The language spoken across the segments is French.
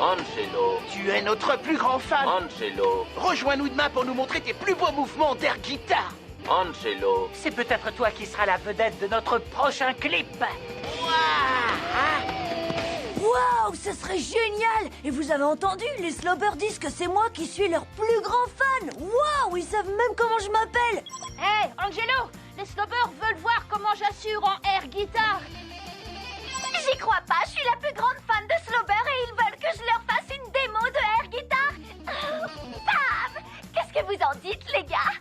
Angelo. Tu es notre plus grand fan. Angelo. Rejoins-nous demain pour nous montrer tes plus beaux mouvements d'air guitare. Angelo. C'est peut-être toi qui seras la vedette de notre prochain clip. Waouh, ce serait génial! Et vous avez entendu? Les Slobers disent que c'est moi qui suis leur plus grand fan! Waouh, ils savent même comment je m'appelle! Hé, Angelo! Les Slobers veulent voir comment j'assure en air guitare. J'y crois pas, je suis la plus grande fan de Slober et ils veulent que je leur fasse une démo de air guitare! Bam! Qu'est-ce que vous en dites, les gars?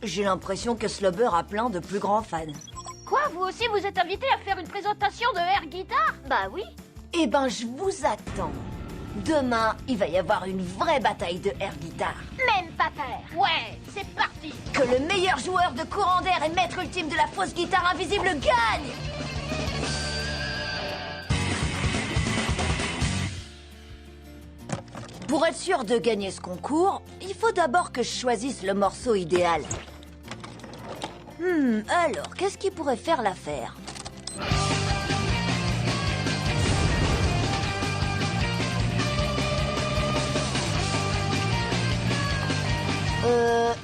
J'ai l'impression que Slober a plein de plus grands fans. Quoi, vous aussi vous êtes invité à faire une présentation de air guitare? Bah oui. Eh ben, je vous attends. Demain, il va y avoir une vraie bataille de air guitare. Même pas peur. Ouais, c'est parti. Que le meilleur joueur de courant d'air et maître ultime de la fausse guitare invisible gagne! Pour être sûr de gagner ce concours, il faut d'abord que je choisisse le morceau idéal. Alors, qu'est-ce qui pourrait faire l'affaire?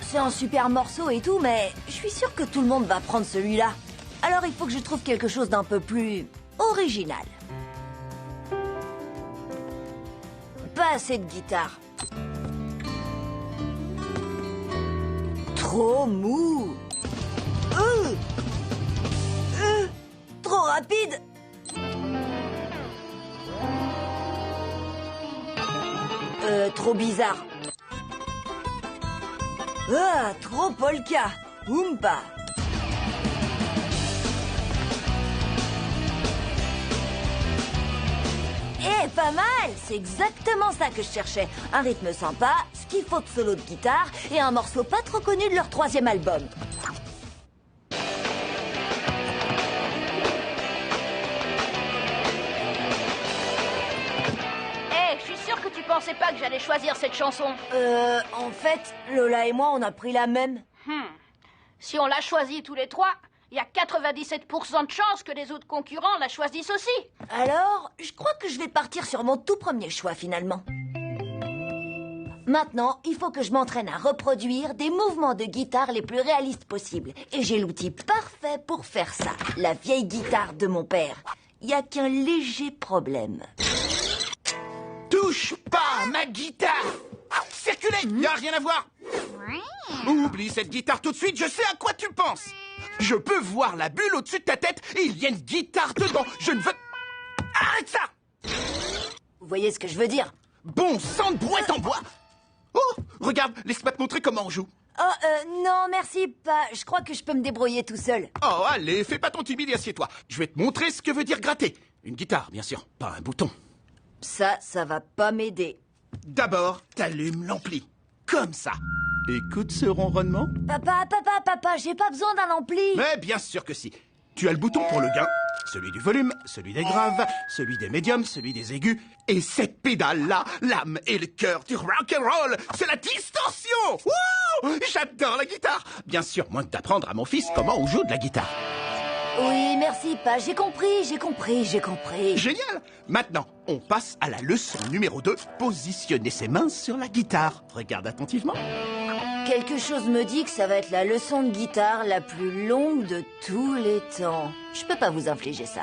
C'est un super morceau et tout, mais je suis sûre que tout le monde va prendre celui-là. Alors il faut que je trouve quelque chose d'un peu plus original. Pas assez de guitare. Trop mou. Trop rapide. Trop bizarre. Ah, trop polka. Oompa. Eh, pas mal. C'est exactement ça que je cherchais. Un rythme sympa, ce qu'il faut de solo de guitare et un morceau pas trop connu de leur 3e album. Je suis sûre que tu pensais pas que j'allais choisir cette chanson. En fait, Lola et moi, on a pris la même. Si on l'a choisie tous les trois, il y a 97% de chances que les autres concurrents la choisissent aussi. Alors, je crois que je vais partir sur mon tout premier choix, finalement. Maintenant, il faut que je m'entraîne à reproduire des mouvements de guitare les plus réalistes possibles. Et j'ai l'outil parfait pour faire ça. La vieille guitare de mon père. Il n'y a qu'un léger problème. Touche pas à ma guitare! Circulez, y a rien à voir! Oublie cette guitare tout de suite, je sais à quoi tu penses! Je peux voir la bulle au-dessus de ta tête et il y a une guitare dedans. Je ne veux... Arrête ça! Vous voyez ce que je veux dire? Bon sang de brouette en bois! Oh, regarde, laisse-moi te montrer comment on joue. Oh, non, merci, pas. Je crois que je peux me débrouiller tout seul. Oh, allez, fais pas ton timide et assieds-toi. Je vais te montrer ce que veut dire gratter. Une guitare, bien sûr, pas un bouton. Ça va pas m'aider. D'abord, t'allumes l'ampli. Comme ça. Écoute ce ronronnement. Papa, j'ai pas besoin d'un ampli. Mais bien sûr que si. Tu as le bouton pour le gain, celui du volume, celui des graves, celui des médiums, celui des aigus. Et cette pédale-là, l'âme et le cœur du rock'n'roll, c'est la distorsion. Wouh! J'adore la guitare. Bien sûr, moins que d'apprendre à mon fils comment on joue de la guitare. Oui, merci, pas. J'ai compris. Génial! Maintenant, on passe à la leçon numéro 2. Positionner ses mains sur la guitare. Regarde attentivement. Quelque chose me dit que ça va être la leçon de guitare la plus longue de tous les temps. Je peux pas vous infliger ça.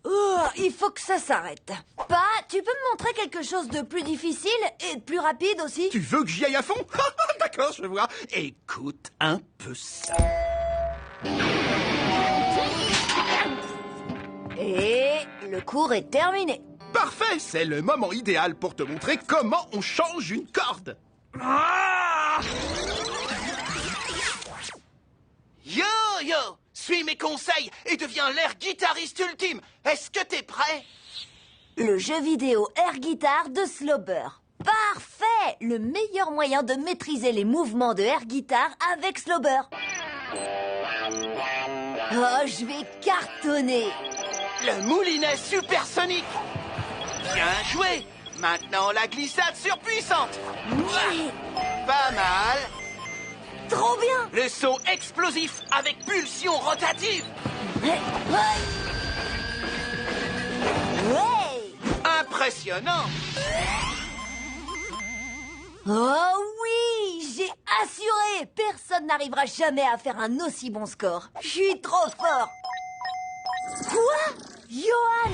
Oh, il faut que ça s'arrête. Pa, tu peux me montrer quelque chose de plus difficile et de plus rapide aussi? Tu veux que j'y aille à fond? D'accord, je vois. Écoute un peu ça. Et le cours est terminé. Parfait, c'est le moment idéal pour te montrer comment on change une corde. Ah! Yo, suis mes conseils et deviens l'air guitariste ultime. Est-ce que t'es prêt? Le jeu vidéo Air Guitar de Slober. Parfait! Le meilleur moyen de maîtriser les mouvements de Air Guitar avec Slober. Oh, je vais cartonner. Le moulinet supersonique. Bien joué. Maintenant, la glissade surpuissante. Ouais. Pas mal. trop bien. Le saut explosif avec pulsion rotative. Ouais. Impressionnant. Oh oui, j'ai assuré. Personne n'arrivera jamais à faire un aussi bon score. Je suis trop fort. Quoi? Johan?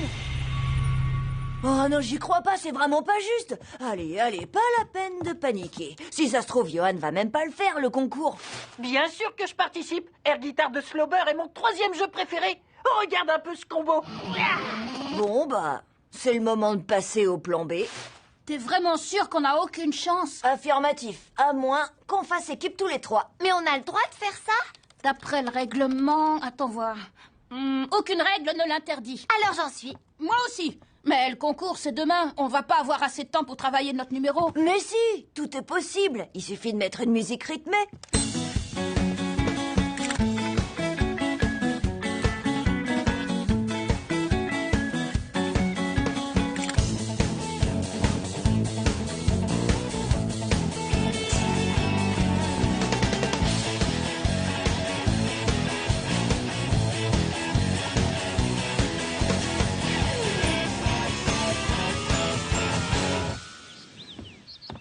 Oh non, j'y crois pas, c'est vraiment pas juste. Allez, pas la peine de paniquer. Si ça se trouve, Johan va même pas le faire, le concours. Bien sûr que je participe. Air Guitar de Slobber est mon 3e jeu préféré. Oh, regarde un peu ce combo. Bon, bah, c'est le moment de passer au plan B. T'es vraiment sûr qu'on n'a aucune chance? Affirmatif, à moins qu'on fasse équipe tous les trois. Mais on a le droit de faire ça? D'après le règlement... Attends voir. Aucune règle ne l'interdit. Alors j'en suis. Moi aussi. Mais le concours, c'est demain. On va pas avoir assez de temps pour travailler notre numéro. Mais si, tout est possible. Il suffit de mettre une musique rythmée.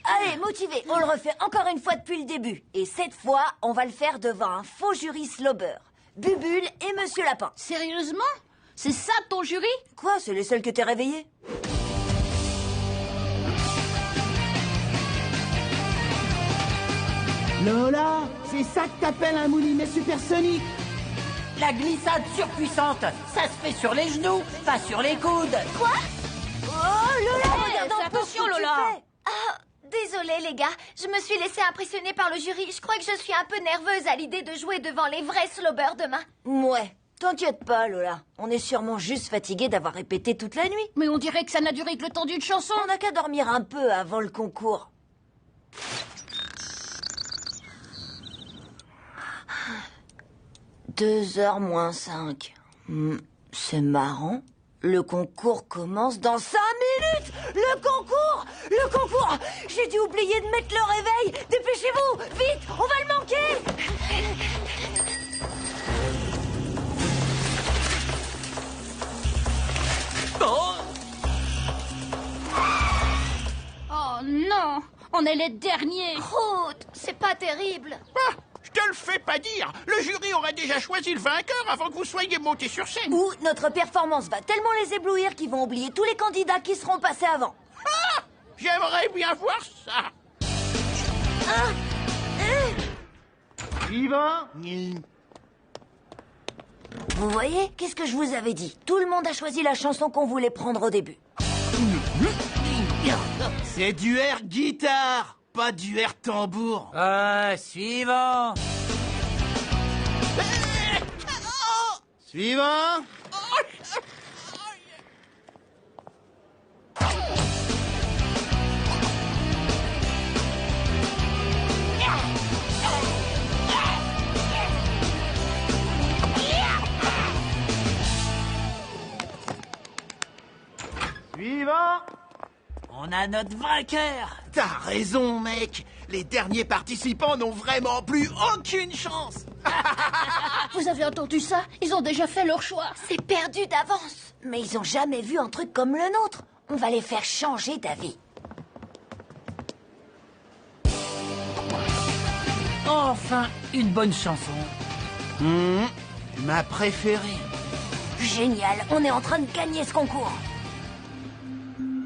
Allez, motivé, on le refait encore une fois depuis le début. Et cette fois, on va le faire devant un faux jury Slobber. Bubule et Monsieur Lapin. Sérieusement? C'est ça ton jury? Quoi, c'est les seuls que t'es réveillés? Lola, c'est ça que t'appelles un moulinet supersonique? La glissade surpuissante, ça se fait sur les genoux, pas sur les coudes. Quoi? Oh, Lola, Hey, regarde fais un peu attention, ce que tu Lola. fais. Ah, désolée les gars, je me suis laissée impressionner par le jury. Je crois que je suis un peu nerveuse à l'idée de jouer devant les vrais Slobber demain. Ouais, t'inquiète pas, Lola. On est sûrement juste fatigué d'avoir répété toute la nuit. Mais on dirait que ça n'a duré que le temps d'une chanson. On n'a qu'à dormir un peu avant le concours. « 2h moins 5. C'est marrant. Le concours commence dans 5 minutes. Le concours! J'ai dû oublier de mettre le réveil. Dépêchez-vous, vite, on va le manquer. Oh non, on est les derniers. Route, c'est pas terrible. Ah, je te le fais pas dire. Le jury aurait déjà choisi le vainqueur avant que vous soyez monté sur scène. Ou notre performance va tellement les éblouir qu'ils vont oublier tous les candidats qui seront passés avant. Ah, j'aimerais bien voir ça. Suivant. Vous voyez, qu'est-ce que je vous avais dit? Tout le monde a choisi la chanson qu'on voulait prendre au début. C'est du air guitare, pas du air tambour. Suivant. Suivant. Suivant. On a notre vainqueur. T'as raison, mec. Les derniers participants n'ont vraiment plus aucune chance. Vous avez entendu ça? Ils ont déjà fait leur choix. C'est perdu d'avance. Mais ils ont jamais vu un truc comme le nôtre. On va les faire changer d'avis. Enfin, une bonne chanson. Ma préférée. Génial, on est en train de gagner ce concours.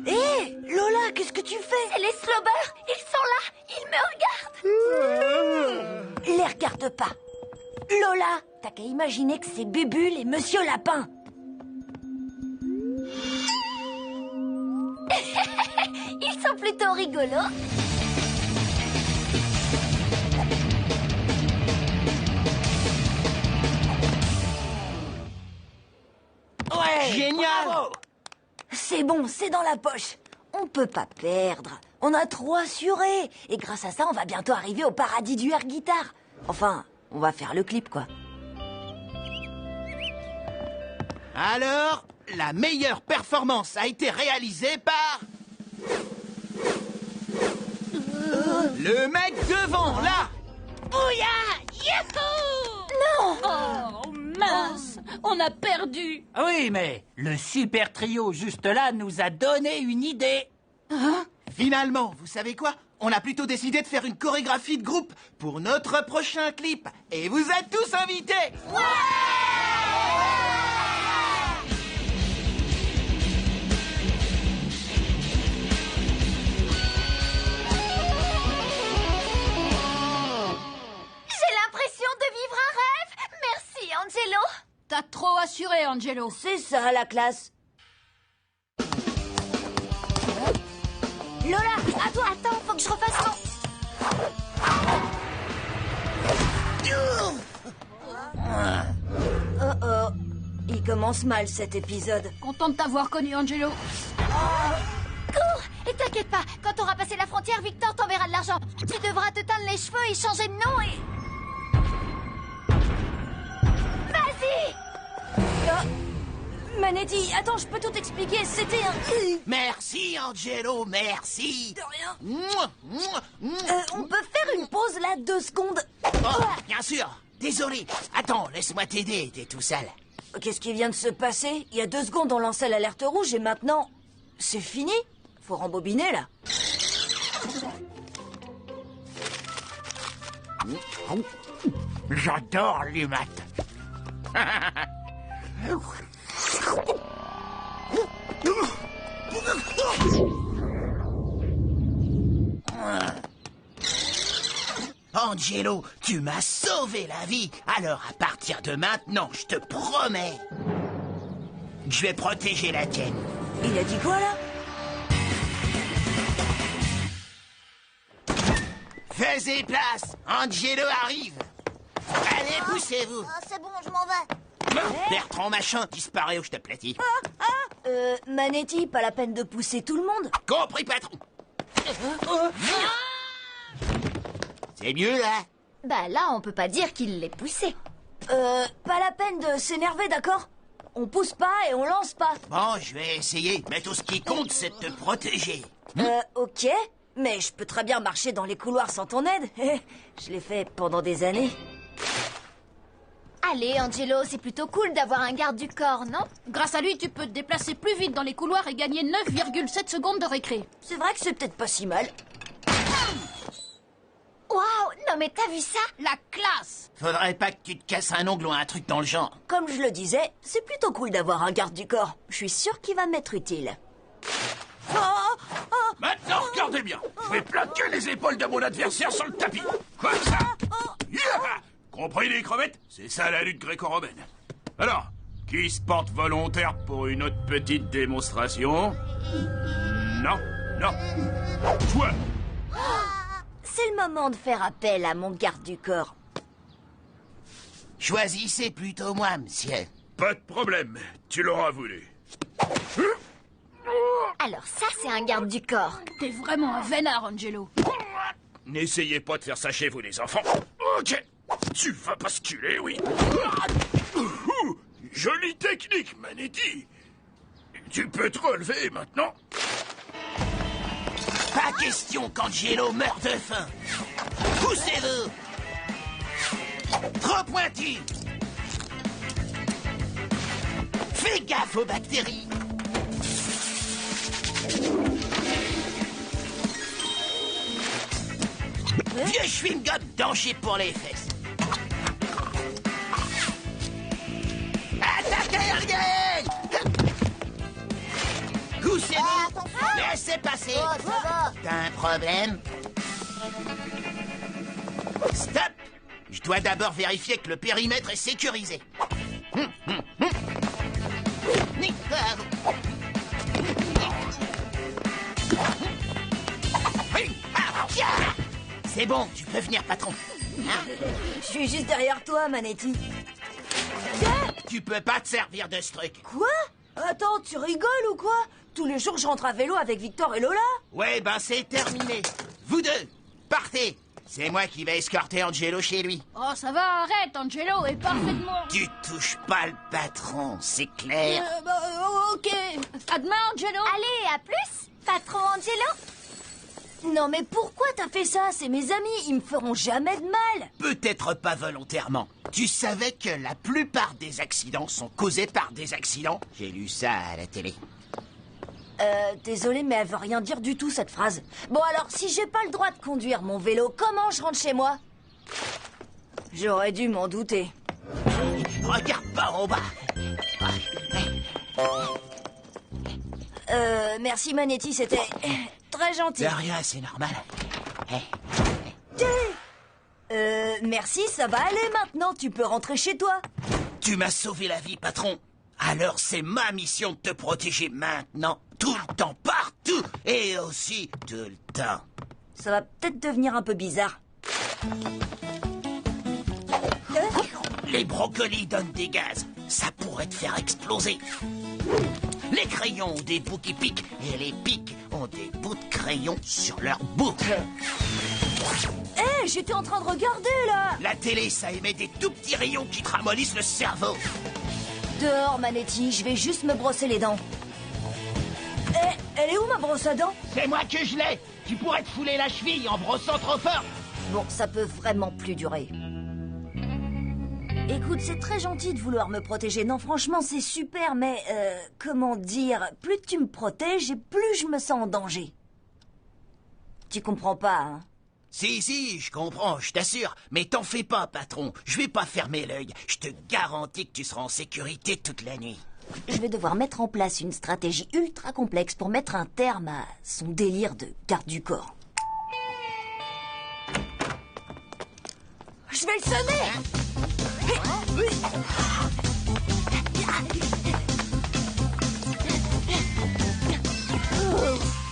Hé, Lola, qu'est-ce que tu fais? C'est les Slobber, ils sont là, ils me regardent. Les regarde pas. Lola, t'as qu'à imaginer que c'est Bubule et Monsieur Lapin. Ils sont plutôt rigolos. Ouais, Génial. bravo. C'est bon, c'est dans la poche. On peut pas perdre. On a trop assuré. Et grâce à ça, on va bientôt arriver au paradis du air guitare. Enfin, on va faire le clip, quoi. Alors, la meilleure performance a été réalisée par... Le mec devant, là. Ouya! Yahoo! Non! Oh, mince! On a perdu! Oui, mais le super trio juste là nous a donné une idée. Finalement, vous savez quoi? On a plutôt décidé de faire une chorégraphie de groupe pour notre prochain clip. Et vous êtes tous invités. J'ai l'impression de vivre un rêve. Merci, Angelo. T'as trop assuré, Angelo. C'est ça, la classe. Lola, à toi. Attends, faut que je refasse mon... Oh. Il commence mal, cet épisode. Content de t'avoir connu, Angelo. Cours. Et t'inquiète pas, quand t'auras passé la frontière, Victor t'enverra de l'argent. Tu devras te teindre les cheveux et changer de nom et... Vas-y. Manetti, attends, je peux tout expliquer. C'était un... Merci, Angelo, merci. De rien. Mouah, mouah, mouah. On peut faire une pause, là, 2 secondes? Oh, bien sûr. Désolé. Attends, laisse-moi t'aider, t'es tout seul. Qu'est-ce qui vient de se passer? Il y a 2 secondes, on lançait l'alerte rouge et maintenant... C'est fini? Faut rembobiner, là. J'adore les maths. Angelo, tu m'as sauvé la vie. Alors, à partir de maintenant, je te promets, je vais protéger la tienne. Il a dit quoi, là? Faisez place, Angelo arrive. Allez, poussez-vous. C'est bon, je m'en vais. Bertrand Machin disparaît ou je t'aplatis. Manetti, pas la peine de pousser tout le monde. Compris, patron. C'est mieux, là? Bah là, on peut pas dire qu'il l'ait poussé. Pas la peine de s'énerver, d'accord? On pousse pas et on lance pas. Bon, je vais essayer, mais tout ce qui compte, c'est de te protéger. Ok, mais je peux très bien marcher dans les couloirs sans ton aide. Je l'ai fait pendant des années. Allez, Angelo, c'est plutôt cool d'avoir un garde du corps, non? Grâce à lui, tu peux te déplacer plus vite dans les couloirs et gagner 9,7 secondes de récré. C'est vrai que c'est peut-être pas si mal. Waouh, non mais t'as vu ça? La classe! Faudrait pas que tu te casses un ongle ou un truc dans le genre. Comme je le disais, c'est plutôt cool d'avoir un garde du corps. Je suis sûr qu'il va m'être utile. Maintenant, regardez bien. Je vais plaquer les épaules de mon adversaire sur le tapis. Comme ça. Yeah. Compris les crevettes? C'est ça la lutte gréco-romaine. Alors, qui se porte volontaire pour une autre petite démonstration? Non. Toi. C'est le moment de faire appel à mon garde du corps. Choisissez plutôt moi, monsieur. Pas de problème. Tu l'auras voulu. Alors ça, c'est un garde du corps. T'es vraiment un vénard, Angelo. N'essayez pas de faire ça chez vous, les enfants. Ok. Tu vas basculer, oui. Jolie technique, Manetti. Tu peux te relever maintenant. Pas question qu'Angelo meure de faim. Poussez-vous. Trop pointu. Fais gaffe aux bactéries. Vieux chewing-gum danger pour les fesses. Attaquez, Ariel! Poussez-vous. Laissez passer. T'as un problème? Stop! Je dois d'abord vérifier que le périmètre est sécurisé. C'est bon, tu peux venir, patron. Je suis juste derrière toi, Manetti. Tu peux pas te servir de ce truc. Quoi? Attends, tu rigoles ou quoi? Tous les jours, je rentre à vélo avec Victor et Lola. Ouais, ben c'est terminé. Vous deux, partez. C'est moi qui vais escorter Angelo chez lui. Oh, ça va, arrête, Angelo est parfaitement... Tu touches pas le patron, c'est clair. Ok. À demain, Angelo. Allez, à plus, patron Angelo. Non mais pourquoi t'as fait ça? C'est mes amis, ils me feront jamais de mal. Peut-être pas volontairement. Tu savais que la plupart des accidents sont causés par des accidents? J'ai lu ça à la télé. Désolé, mais elle veut rien dire du tout, cette phrase. Bon alors, si j'ai pas le droit de conduire mon vélo, comment je rentre chez moi? J'aurais dû m'en douter. Regarde pas en bas. Merci Manetti, c'était très gentil. De rien, c'est normal. Merci, ça va aller maintenant, tu peux rentrer chez toi. Tu m'as sauvé la vie, patron. Alors c'est ma mission de te protéger maintenant, tout le temps, partout, et aussi tout le temps. Ça va peut-être devenir un peu bizarre. Les brocolis donnent des gaz, ça pourrait te faire exploser. Les crayons ont des bouts qui piquent, et les pics ont des bouts de crayon sur leurs bouts. Hé, j'étais en train de regarder, là. La télé, ça émet des tout petits rayons qui te ramollissent le cerveau. Dehors, Manetti, je vais juste me brosser les dents. Hé, elle est où ma brosse à dents? C'est moi que je l'ai. Tu pourrais te fouler la cheville en brossant trop fort. Bon, ça peut vraiment plus durer. Écoute, c'est très gentil de vouloir me protéger. Non, franchement, c'est super, mais... comment dire? Plus tu me protèges et plus je me sens en danger. Tu comprends pas, hein? Si, je comprends, je t'assure. Mais t'en fais pas, patron. Je vais pas fermer l'œil. Je te garantis que tu seras en sécurité toute la nuit. Je vais devoir mettre en place une stratégie ultra complexe pour mettre un terme à son délire de garde du corps. Je vais le semer!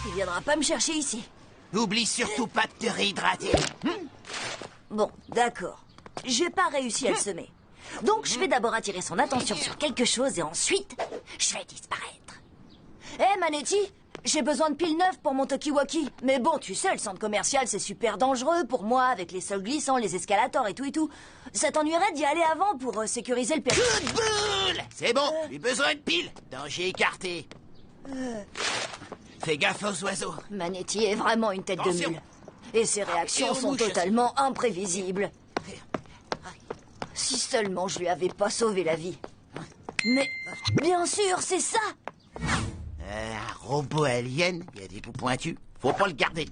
Il viendra pas me chercher ici. Oublie surtout pas de te réhydrater. Bon, d'accord. J'ai pas réussi à le semer. Donc je vais d'abord attirer son attention sur quelque chose et ensuite, je vais disparaître. Hé, Manetti, j'ai besoin de piles neuves pour mon Tokiwoki. Mais bon, tu sais, le centre commercial, c'est super dangereux pour moi, avec les sols glissants, les escalators et tout et tout. Ça t'ennuierait d'y aller avant pour sécuriser le périmètre? Coup de boule! C'est bon, j'ai besoin de piles. Danger écarté. Fais gaffe aux oiseaux. Manetti est vraiment une tête Attention. de mule. Et ses réactions sont totalement imprévisibles. Si seulement je lui avais pas sauvé la vie. Mais, bien sûr, c'est ça! Un robot alien, il y a des bouts pointus. Faut pas le garder.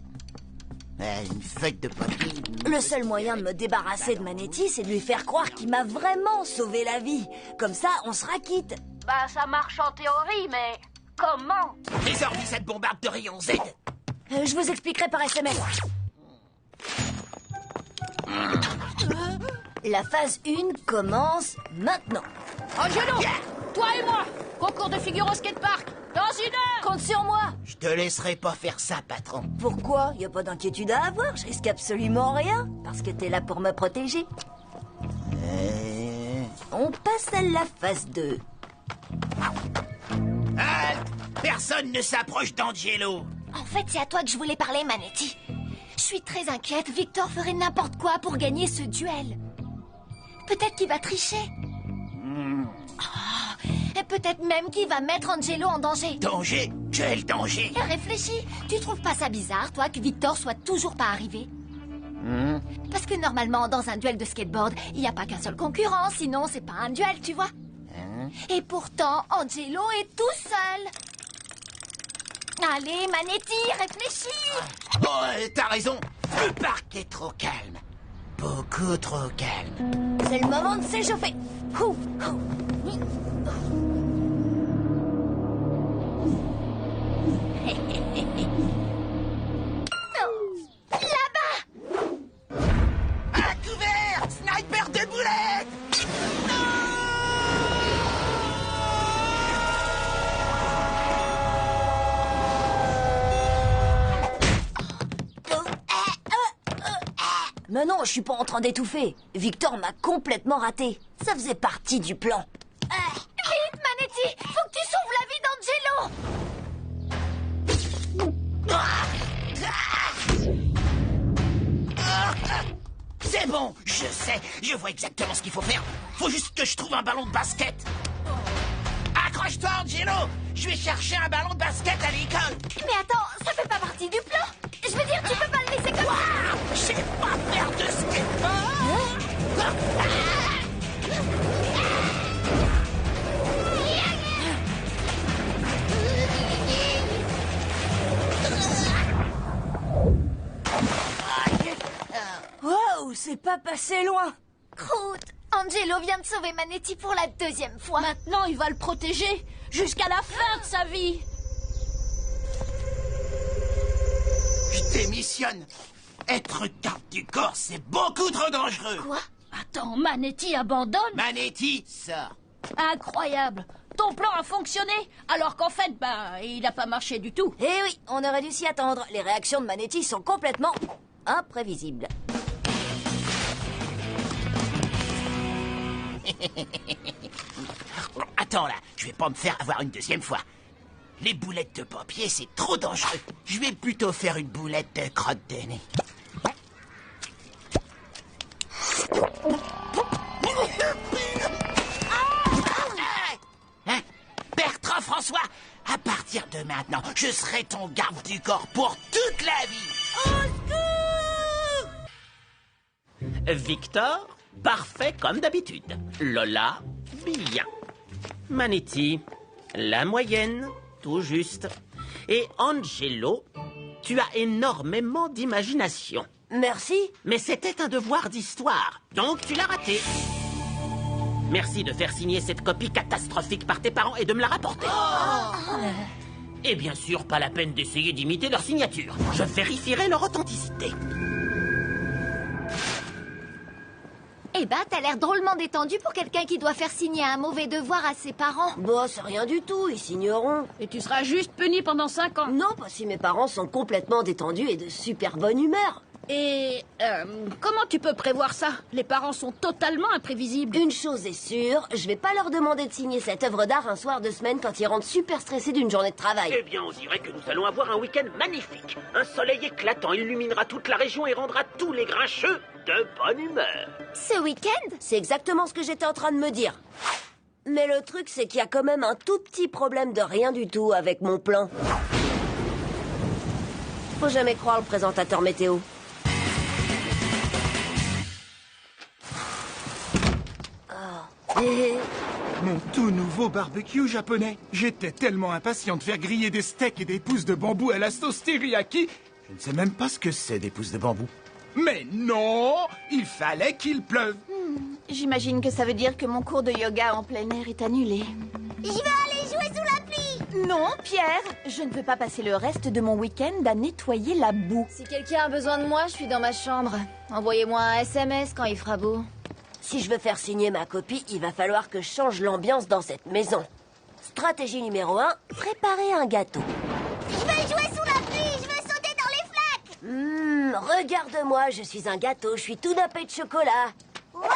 Une feuille de papier. Le seul moyen de me débarrasser de Manetti, c'est de lui faire croire qu'il m'a vraiment sauvé la vie. Comme ça, on sera quitte. Bah, ça marche en théorie, mais comment? Désormais, cette bombarde de rayons Z. Je vous expliquerai par SMS. La phase 1 commence maintenant. Angelo, toi et moi, concours de figure au skatepark, dans 1 heure. Compte sur moi. Je te laisserai pas faire ça, patron. Pourquoi? Y a pas d'inquiétude à avoir, je risque absolument rien. Parce que t'es là pour me protéger. On passe à la phase 2. Halte! Personne ne s'approche d'Angelo. En fait, c'est à toi que je voulais parler, Manetti. Je suis très inquiète. Victor ferait n'importe quoi pour gagner ce duel. Peut-être qu'il va tricher. Oh, et peut-être même qu'il va mettre Angelo en danger. Danger? Quel danger? Réfléchis, tu trouves pas ça bizarre, toi, que Victor soit toujours pas arrivé? Parce que normalement, dans un duel de skateboard, il n'y a pas qu'un seul concurrent, sinon c'est pas un duel, tu vois. Et pourtant, Angelo est tout seul. Allez, Manetti, réfléchis. Oh, t'as raison. Le parc est trop calme. Beaucoup trop calme. C'est le moment de s'échauffer. Ouh, ouh. Là-bas. À couvert! Sniper de boulettes! Mais non, je suis pas en train d'étouffer. Victor m'a complètement raté. Ça faisait partie du plan. Vite, Manetti, faut que tu sauves la vie d'Angelo. C'est bon, je sais, je vois exactement ce qu'il faut faire. Faut juste que je trouve un ballon de basket. Accroche-toi, Angelo. Je vais chercher un ballon de basket à l'école. Mais attends, ça fait pas partie du plan. Je veux dire, tu peux pas le laisser comme ça. Je sais pas faire de skateboard. Wow, c'est pas passé loin. Croûte, Angelo vient de sauver Manetti pour la 2e fois. Maintenant, il va le protéger jusqu'à la fin de sa vie. Je démissionne. Être garde du corps, c'est beaucoup trop dangereux. Quoi? Attends, Manetti abandonne? Manetti, sors. Incroyable. Ton plan a fonctionné, alors qu'en fait, il n'a pas marché du tout. Eh oui, on aurait dû s'y attendre. Les réactions de Manetti sont complètement imprévisibles. Attends là, je vais pas me faire avoir une 2e fois. Les boulettes de papier, c'est trop dangereux. Je vais plutôt faire une boulette de crotte de nez. Hein? Bertrand François, à partir de maintenant, je serai ton garde du corps pour toute la vie. Victor, parfait comme d'habitude. Lola, bien. Manetti, la moyenne, tout juste. Et Angelo, tu as énormément d'imagination. Merci. Mais c'était un devoir d'histoire, donc tu l'as raté. Merci de faire signer cette copie catastrophique par tes parents et de me la rapporter. Et bien sûr, pas la peine d'essayer d'imiter leur signature. Je vérifierai leur authenticité. Eh ben, t'as l'air drôlement détendu pour quelqu'un qui doit faire signer un mauvais devoir à ses parents. Bon, c'est rien du tout, ils signeront. Et tu seras juste puni pendant 5 ans. Non, pas si mes parents sont complètement détendus et de super bonne humeur. Et comment tu peux prévoir ça? Les parents sont totalement imprévisibles. Une chose est sûre, je vais pas leur demander de signer cette œuvre d'art un soir de semaine quand ils rentrent super stressés d'une journée de travail. Eh bien, on dirait que nous allons avoir un week-end magnifique. Un soleil éclatant illuminera toute la région et rendra tous les grincheux de bonne humeur. Ce week-end? C'est exactement ce que j'étais en train de me dire. Mais le truc, c'est qu'il y a quand même un tout petit problème de rien du tout avec mon plan. Faut jamais croire le présentateur météo. Mon tout nouveau barbecue japonais. J'étais tellement impatient de faire griller des steaks et des pousses de bambou à la sauce teriyaki. Je ne sais même pas ce que c'est des pousses de bambou. Mais non, il fallait qu'il pleuve. J'imagine que ça veut dire que mon cours de yoga en plein air est annulé. Je veux aller jouer sous la pluie. Non, Pierre, je ne veux pas passer le reste de mon week-end à nettoyer la boue. Si quelqu'un a besoin de moi, je suis dans ma chambre. Envoyez-moi un SMS quand il fera beau. Si je veux faire signer ma copie, il va falloir que je change l'ambiance dans cette maison. Stratégie numéro 1, préparer un gâteau. Je veux jouer sous la pluie, je veux sauter dans les flaques. Regarde-moi, je suis un gâteau, je suis tout nappé de chocolat. Ouais.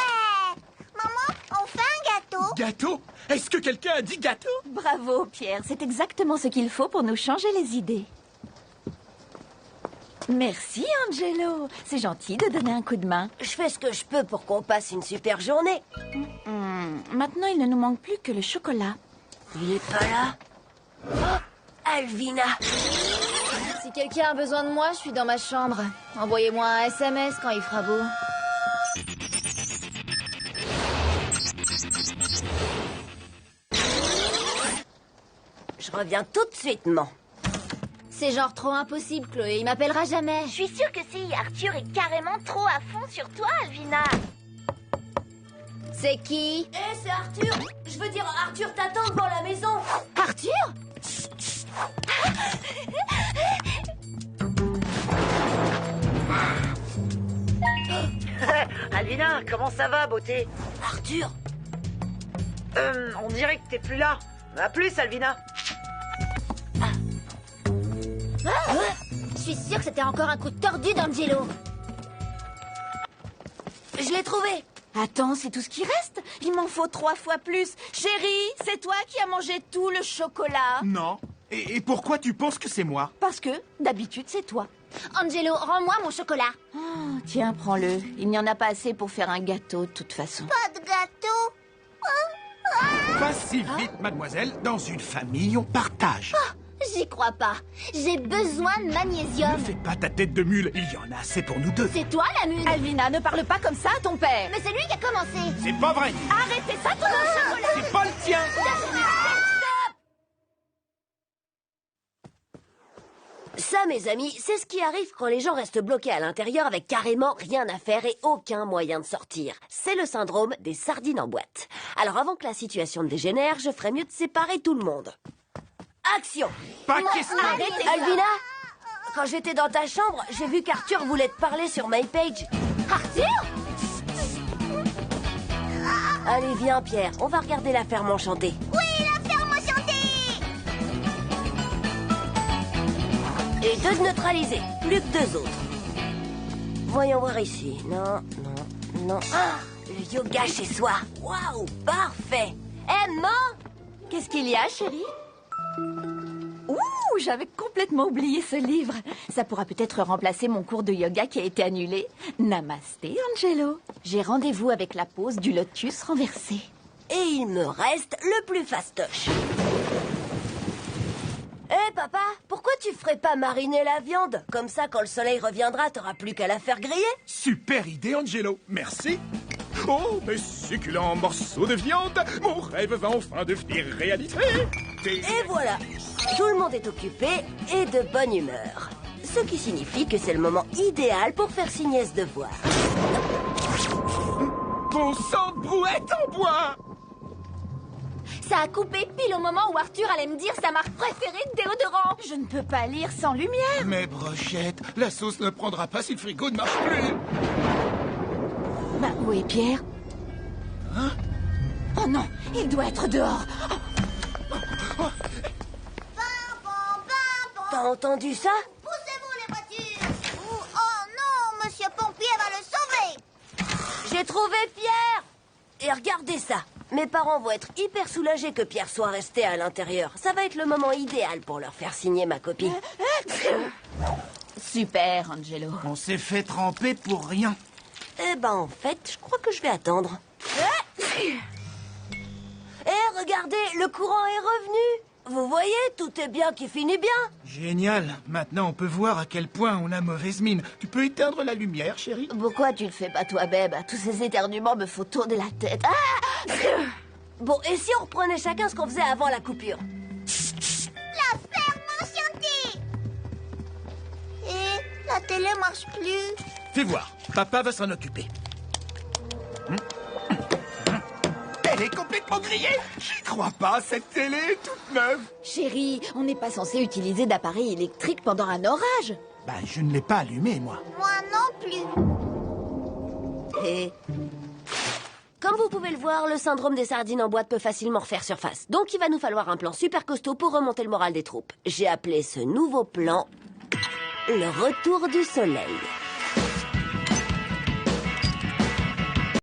Maman, on fait un gâteau? Gâteau? Est-ce que quelqu'un a dit gâteau? Bravo, Pierre, c'est exactement ce qu'il faut pour nous changer les idées. Merci, Angelo. C'est gentil de donner un coup de main. Je fais ce que je peux pour qu'on passe une super journée. Maintenant, il ne nous manque plus que le chocolat. Il est pas là. Oh, Alvina. Si quelqu'un a besoin de moi, je suis dans ma chambre. Envoyez-moi un SMS quand il fera beau. Je reviens tout de suite, man. C'est genre trop impossible, Chloé. Il m'appellera jamais. Je suis sûre que si, Arthur est carrément trop à fond sur toi, Alvina. C'est qui? C'est Arthur. Je veux dire, Arthur t'attend devant la maison. Arthur? Alvina, comment ça va, beauté? Arthur. On dirait que t'es plus là. À plus, Alvina. Je suis sûre que c'était encore un coup tordu d'Angelo. Je l'ai trouvé. Attends, c'est tout ce qui reste? Il m'en faut 3 fois plus. Chérie, c'est toi qui as mangé tout le chocolat. Non. Et pourquoi tu penses que c'est moi? Parce que, d'habitude, c'est toi. Angelo, rends-moi mon chocolat. Oh, tiens, prends-le. Il n'y en a pas assez pour faire un gâteau, de toute façon. Pas de gâteau. Pas si vite, mademoiselle. Dans une famille, on partage. J'y crois pas. J'ai besoin de magnésium. Ne fais pas ta tête de mule, il y en a assez pour nous deux. C'est toi la mule. Alvina, ne parle pas comme ça à ton père. Mais c'est lui qui a commencé. C'est pas vrai. Arrêtez ça, ton chocolat. C'est pas le tien. Ça, mes amis, c'est ce qui arrive quand les gens restent bloqués à l'intérieur avec carrément rien à faire et aucun moyen de sortir. C'est le syndrome des sardines en boîte. Alors avant que la situation ne dégénère, je ferais mieux de séparer tout le monde. Action! Pas question. Arrêtez, Alvina! Quand j'étais dans ta chambre, j'ai vu qu'Arthur voulait te parler sur MyPage. Arthur? Allez, viens, Pierre, on va regarder la ferme enchantée. Oui, la ferme enchantée. Et deux de neutralisés, plus que deux autres. Voyons voir ici. Non, non, non. Ah, le yoga chez soi. Waouh, parfait. Maman, Qu'est-ce qu'il y a, chérie? Ouh, j'avais complètement oublié ce livre. Ça pourra peut-être remplacer mon cours de yoga qui a été annulé. Namasté, Angelo. J'ai rendez-vous avec la pose du lotus renversé. et il me reste le plus fastoche. Hé, papa, pourquoi tu ferais pas mariner la viande? Comme ça, quand le soleil reviendra, t'auras plus qu'à la faire griller. Super idée, Angelo. Merci. Oh, mes succulents morceaux de viande. Mon rêve va enfin devenir réalité. Et voilà, tout le monde est occupé et de bonne humeur. Ce qui signifie que c'est le moment idéal pour faire signer ce devoir. Bon sang de brouette en bois. Ça a coupé pile au moment où Arthur allait me dire sa marque préférée de déodorant. Je ne peux pas lire sans lumière. Mais brochette, la sauce ne prendra pas si le frigo ne marche plus. Bah, où est Pierre? Hein? Oh non, il doit être dehors. T'as entendu ça? Poussez-vous les voitures. Oh non, Monsieur Pompier va le sauver. J'ai trouvé Pierre! Et regardez ça. Mes parents vont être hyper soulagés que Pierre soit resté à l'intérieur. Ça va être le moment idéal pour leur faire signer ma copie. Super, Angelo. On s'est fait tremper pour rien. Eh ben, en fait, je crois que je vais attendre. Regardez, le courant est revenu. Vous voyez, tout est bien qui finit bien. Génial. Maintenant, on peut voir à quel point on a mauvaise mine. Tu peux éteindre la lumière, chérie? Pourquoi tu le fais pas toi, Beb? Tous ces éternuements me font tourner la tête. Ah! Bon, et si on reprenait chacun ce qu'on faisait avant la coupure? La ferme enchantée. Et la télé marche plus. Fais voir. Papa va s'en occuper. Elle est complètement grillée. J'y crois pas, cette télé est toute neuve. Chérie, on n'est pas censé utiliser d'appareil électrique pendant un orage. Bah, je ne l'ai pas allumée, moi. Moi non plus. Et... Comme vous pouvez le voir, le syndrome des sardines en boîte peut facilement refaire surface. Donc il va nous falloir un plan super costaud pour remonter le moral des troupes. J'ai appelé ce nouveau plan le retour du soleil.